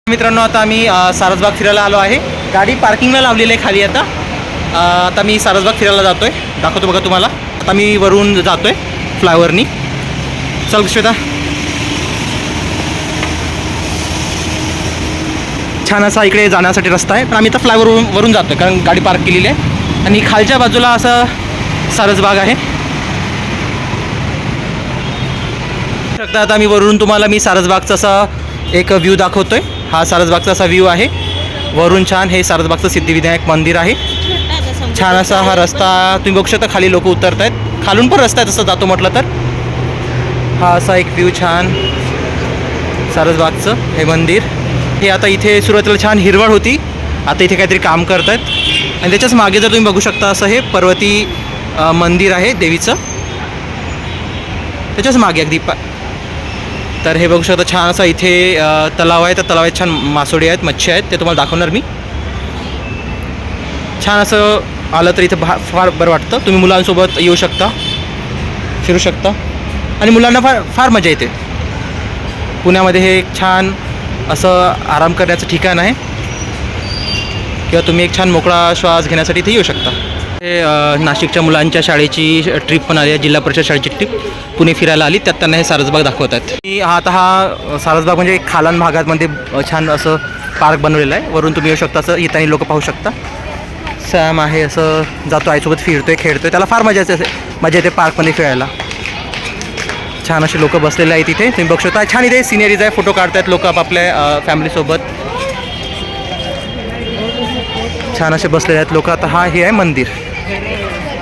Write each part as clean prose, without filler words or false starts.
मित्रांनो, आता आम्ही सारसबाग फिरायला आलो आहे. गाडी पार्किंगला लावलेली आहे खाली. आता मी सारसबाग फिरायला जातोय. दाखवतो बघा तुम्हाला. आता मी वरून जातोय फ्लायओव्हरनी. चल श्वेता. छान असा इकडे जाण्यासाठी रस्ता आहे, पण आम्ही आता फ्लायओव्हरवरून जातोय कारण गाडी पार्क केलेली आहे. आणि खालच्या बाजूला असं सारसबाग आहे. शकता आता मी वरून तुम्हाला सारसबागचा असा एक व्ह्यू दाखवतोय. हा सारसबागचा असा व्ह्यू आहे वरून. छान हे सारसबागचं सिद्धिविनायक मंदिर आहे. छान असा हा रस्ता तुम्ही बघू शकता. खाली लोक उतरत आहेत. खालून पण रस्ता आहे तसं जातो म्हटलं तर. हा असा एक व्ह्यू छान सारसबागचं हे मंदिर. हे आता इथे सुरुवातीला छान हिरवळ होती, आता इथे काहीतरी काम करत आहेत. आणि त्याच्याच मागे जर तुम्ही बघू शकता असं हे पर्वती मंदिर आहे देवीचं. त्याच्याच मागे अगदी तर हे बघू शकता. छान असा इथे तलाव आहे. त्या तलावात छान मासोळी आहेत, मच्छी आहेत, ते तुम्हाला दाखवणार मी. छान असं आलं तर इथं फार बरं वाटतं. तुम्ही मुलांसोबत येऊ शकता, फिरू शकता आणि मुलांना फार मजा येते. पुण्यामध्ये हे एक छान असं आराम करण्याचं ठिकाण आहे, किंवा तुम्ही एक छान मोकळा श्वास घेण्यासाठी इथे येऊ शकता. हे नाशिकच्या मुलांच्या शाळेची ट्रिप पण आली आहे, जिल्हा परिषद शाळेची ट्रिप पुणे फिरायला आली. त्यात त्यांना हे सारसबाग दाखवतात. आता हा सारसबाग म्हणजे खालान भागामध्ये छान असं पार्क बनवलेलं आहे. वरून तुम्ही येऊ शकता. असं येताना लोक पाहू शकता. सॅम आहे, असं जातो आईसोबत फिरतोय, खेळतोय. त्याला फार मजा येते पार्कमध्ये फिरायला. छान असे लोक बसलेले आहेत इथे तुम्ही बघू शकता. छान इथे सिनेरीज आहे, फोटो काढतायत लोक आपापल्या फॅमिलीसोबत. छान असे बसलेले आहेत लोक. आता हे आहे मंदिर.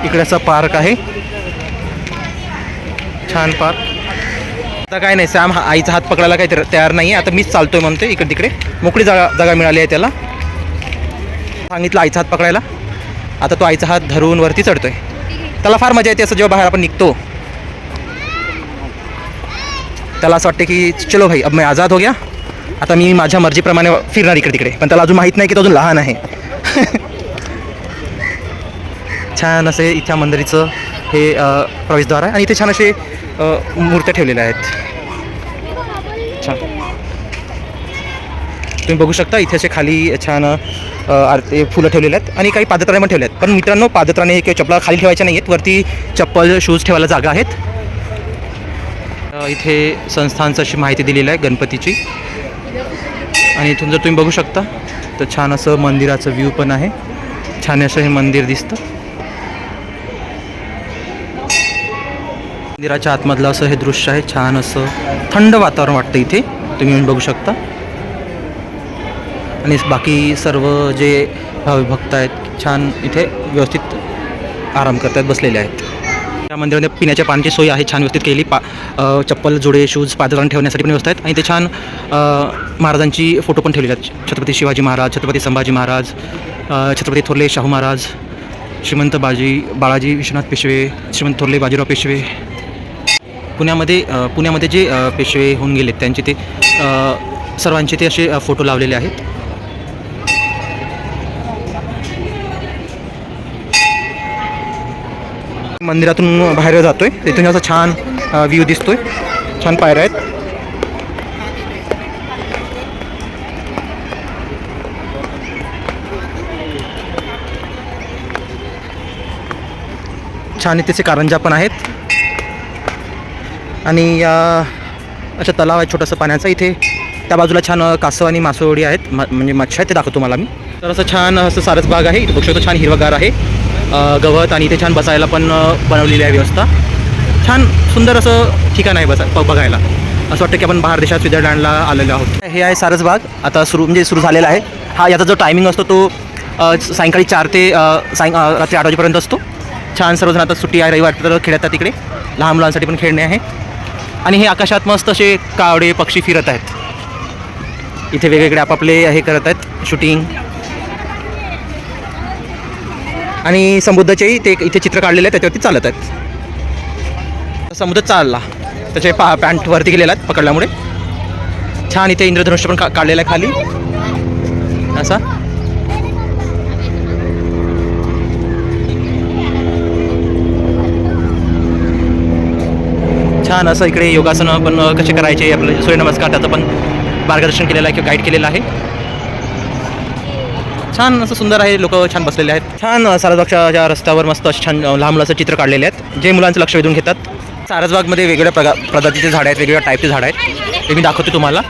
इकडे असं पार्क आहे, छान पार्क. आता काय नाही, सॅम आईचा हात पकडायला काही तयार नाही आहे. आता मीच चालतोय म्हणतोय. इकडे तिकडे मोकळी जागा मिळाली आहे त्याला. सांगितलं आईचा हात पकडायला. आता तो आईचा हात धरून वरती चढतोय. त्याला फार मजा येते असं जेव्हा बाहेर आपण निघतो. त्याला असं वाटतं की चलो भाई अब मैं आझाद हो गया, आता मी माझ्या मर्जीप्रमाणे फिरणार इकडे तिकडे. पण त्याला अजून माहीत नाही की तो अजून लहान आहे. छान असे इथ्या मंदिराचं हे प्रवेशद्वार आहे. आणि इथे छान असे मूर्त्या ठेवलेल्या आहेत. छान तुम्ही बघू शकता. इथे असे खाली छान फुलं ठेवलेले आहेत आणि काही पादत्राणे पण ठेवले आहेत. पण मित्रांनो, पादत्राणे किंवा चपला खाली ठेवायच्या नाही आहेत. वरती चप्पल शूज ठेवायला जागा आहेत. इथे संस्थांचं अशी माहिती दिलेली आहे गणपतीची. आणि इथून जर तुम्ही बघू शकता तर छान असं मंदिराचं व्ह्यू पण आहे. छान असं हे मंदिर दिसतं. मंदिराच्या आतमधलं असं हे दृश्य आहे. छान असं थंड वातावरण वाटतं इथे तुम्ही बघू शकता. आणि बाकी सर्व जे भक्त आहेत छान इथे व्यवस्थित आराम करतात, बसलेले आहेत. या मंदिरामध्ये पिण्याच्या पाण्याची सोय आहे, छान व्यवस्थित केली. चप्पल, जोडे, शूज, पादत्राण ठेवण्यासाठी पण व्यवस्था आहेत. आणि ते छान महाराजांची फोटो पण ठेवलेले आहेत. छत्रपती शिवाजी महाराज, छत्रपती संभाजी महाराज, छत्रपती थोरले शाहू महाराज, श्रीमंत बाळाजी विश्वनाथ पेशवे, श्रीमंत थोरले बाजीराव पेशवे. पुण्यामध्ये जे पेशवे होऊन गेलेत त्यांचे ते सर्वांचे ते असे फोटो लावलेले आहेत. मंदिरातून बाहेर जातोय, तिथून असं छान व्ह्यू दिसतोय. छान पायऱ्या आहेत. छान इथे कारंजा पण आहेत. आणि अशा तलाव आहे छोटंसं पाण्याचं. इथे त्या बाजूला छान कासव आणि मासोळी आहेत, म्हणजे मच्छी आहेत, ते दाखवतो तुम्हाला मी. तर असं छान असं सारसबाग आहे. इथे बघू शकतो छान हिरवगार आहे, गवत. आणि इथे छान बसायला पण बनवलेली आहे व्यवस्था. छान सुंदर असं ठिकाण आहे बघायला. असं वाटतं की आपण बाहेर देशात स्वित्झर्लंडला आलेलो आहोत. हे आहे सारसबाग. आता सुरू झालेला आहे. याचा जो टायमिंग असतो तो सायंकाळी 4 ते रात्री 8 वाजेपर्यंत असतो. छान सर्वजण आता सुट्टी आहे, रविवार तर खेळतात तिकडे. लहान मुलांसाठी पण खेळणे आहे. आणि हे आकाशात मस्त असे कावडे पक्षी फिरत आहेत. इथे वेगवेगळे आपापले हे करत आहेत शूटिंग. आणि समुद्राचेही ते इथे चित्र काढलेले आहेत, त्याच्यावरती चालत आहेत. समुद्र चालला, त्याचे पॅन्ट वरती गेलेला आहेत पकडल्यामुळे. छान इथे इंद्रधनुष्य पण काढलेलं आहे खाली असा. छान असं इकडे योगासनं पण कसे करायचे, आपलं सूर्यनमस्कार त्याचं पण मार्गदर्शन केलेलं आहे किंवा गाईड केलेलं आहे. छान असं सुंदर आहे. लोक छान बसलेले आहेत. छान सारसबागच्या रस्त्यावर मस्त असे छान लहान मुलाचं चित्र काढलेले आहेत जे मुलांचं लक्ष वेधून घेतात. सारसबागमध्ये वेगवेगळ्या प्रजातीचे झाडं आहेत, वेगवेगळ्या टाईपचे झाडं आहेत. ते मी दाखवतो तुम्हाला.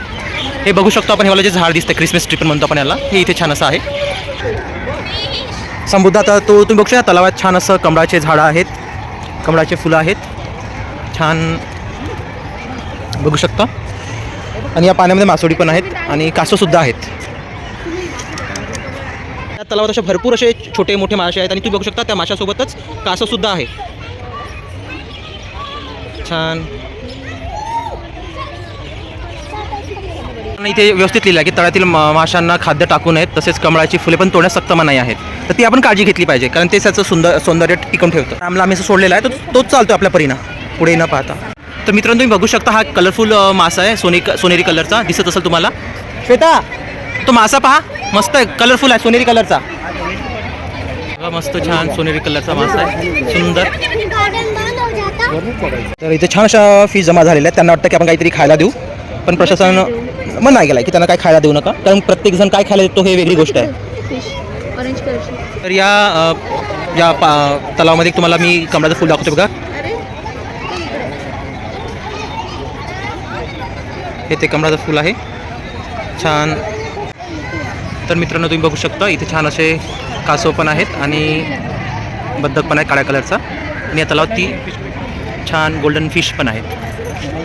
हे बघू शकतो आपण. हे मला जे झाड दिसतं क्रिसमस ट्री पण म्हणतो आपण याला. हे इथे छान असं आहे. समुद्रात तुम्ही बघू शकता तलावात छान असं कमळाचे झाडं आहेत, कमळाचे फुलं आहेत. छान बघू शकता. आणि या पाण्यामध्ये मासोळी पण आहेत आणि कासवसुद्धा आहेत. त्या तलावात असे भरपूर असे छोटे मोठे मासे आहेत आणि तुम्ही बघू शकता त्या माशासोबतच कासवसुद्धा आहे. छान. इथे व्यवस्थित लिहिलं आहे की तळ्यातील माशांना खाद्य टाकू नयेत, तसेच कमळाची फुले पण तोडण्यास सक्त मनाई आहेत. तर ती आपण काळजी घेतली पाहिजे कारण ते त्याचं सौंदर्य टिकवून ठेवतं. आम्हाला आम्ही असं सोडलेलं आहे तर तोच चालतो आपल्या परीनं पुढे न पाहता. तर मित्रांनो तुम्ही बघू शकता हा कलरफुल मासा आहे. सोनेरी कलरचा दिसत असेल तुम्हाला. श्वेता तो मासा पहा, मस्त आहे, कलरफुल आहे, सोनेरी कलरचा. मस्त छान सोनेरी कलरचा मासा आहे, सुंदर. तर इथे छान अशा फिश जमा झालेल्या आहेत. त्यांना वाटतं की आपण काहीतरी खायला देऊ, पण प्रशासन मना केलं की त्यांना काय खायला देऊ नका कारण प्रत्येकजण काय खायला देतो हे वेगळी गोष्ट आहे. तर या तलावामध्ये तुम्हाला मी कमळाचं फूल दाखवतो बघा. हे ते कमळाचं फूल आहे. छान. तर मित्रांनो तुम्ही बघू शकता इथे छान असे कासव पण आहेत आणि बदक पण आहे काळ्या कलरचा. आणि या तलावात ती छान गोल्डन फिश पण आहेत.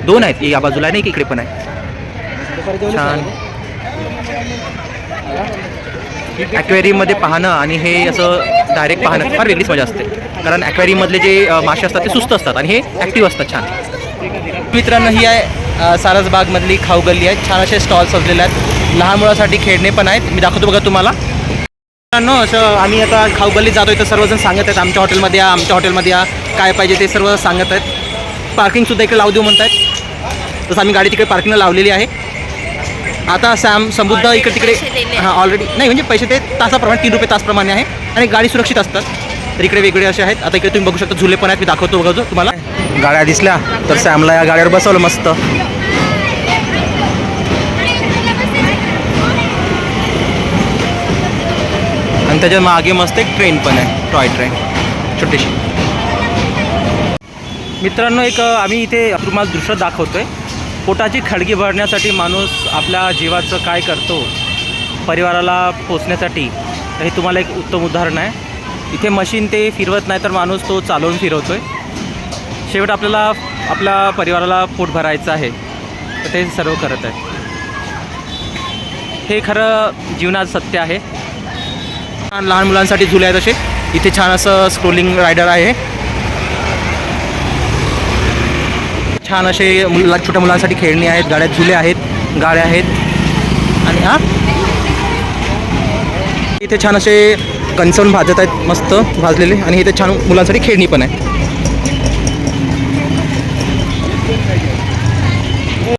दोन आहेत, या बाजूला आहे, एक इकडे पण आहे. छान. ॲक्वेरियममध्ये पाहणं आणि हे असं डायरेक्ट पाहणं फार वेगळीच मजा असते कारण ॲक्वेरियममधले जे मासे असतात ते सुस्त असतात आणि हे ॲक्टिव्ह असतात. छान. मित्रांनो ही आहे सारसबागमधली खाऊ गल्ली आहे. छान असे स्टॉल सजलेले आहेत. लहान मुलांसाठी खेळणे पण आहेत. मी दाखवतो बघा तुम्हाला. मित्रांनो असं आम्ही आता खाऊ गल्लीत जातोय तर सर्वजण सांगत आहेत आमच्या हॉटेलमध्ये या, आमच्या हॉटेलमध्ये या, काय पाहिजे ते सर्व सांगत आहेत. पार्किंगसुद्धा इकडे लावू देऊ म्हणत आहेत. तसं आम्ही गाडी तिकडे पार्किंगला लावलेली आहे. आता समुद्र इकडे तिकडे हां ऑलरेडी नाही म्हणजे पैसे ते तासाप्रमाणे 3 रुपये तासप्रमाणे आहे आणि गाडी सुरक्षित असतात. तर इकडे वेगवेगळे असे आहेत. आता इकडे तुम्ही बघू शकता झुले पण आहेत. मी दाखवतो बघा जो तुम्हाला. गाड्या दिसल्या तर सॅमला या गाड्यावर बसवलं मस्त. आणि त्याच्या मागे मस्त एक ट्रेन पण आहे, टॉय ट्रेन छोटीशी. मित्रांनो एक आम्ही इथे तुम्हाला दृश्य दाखवतोय. पोटाची खळगी भरण्यासाठी माणूस आपल्या जीवाचं काय करतो परिवाराला पोचण्यासाठी, हे तुम्हाला एक उत्तम उदाहरण आहे. इथे मशीन ते फिरवत नाही तर माणूस तो चालवून फिरवतोय. शेवट आपल्याला आपल्या परिवाराला पोट भरायचं आहे तर ते सर्व करत आहे. हे खरं जीवनात सत्य आहे. छान लहान मुलांसाठी झुले आहेत असे. इथे छान असं स्क्रोलिंग रायडर आहे. छान असे छोट्या मुलांसाठी खेळणी आहेत, गाड्यात झुले आहेत, गाड्या आहेत. आणि इथे छान असे कणसवून भाजत आहेत मस्त भाजलेले. आणि इथे छान मुलांसाठी खेळणी पण आहे.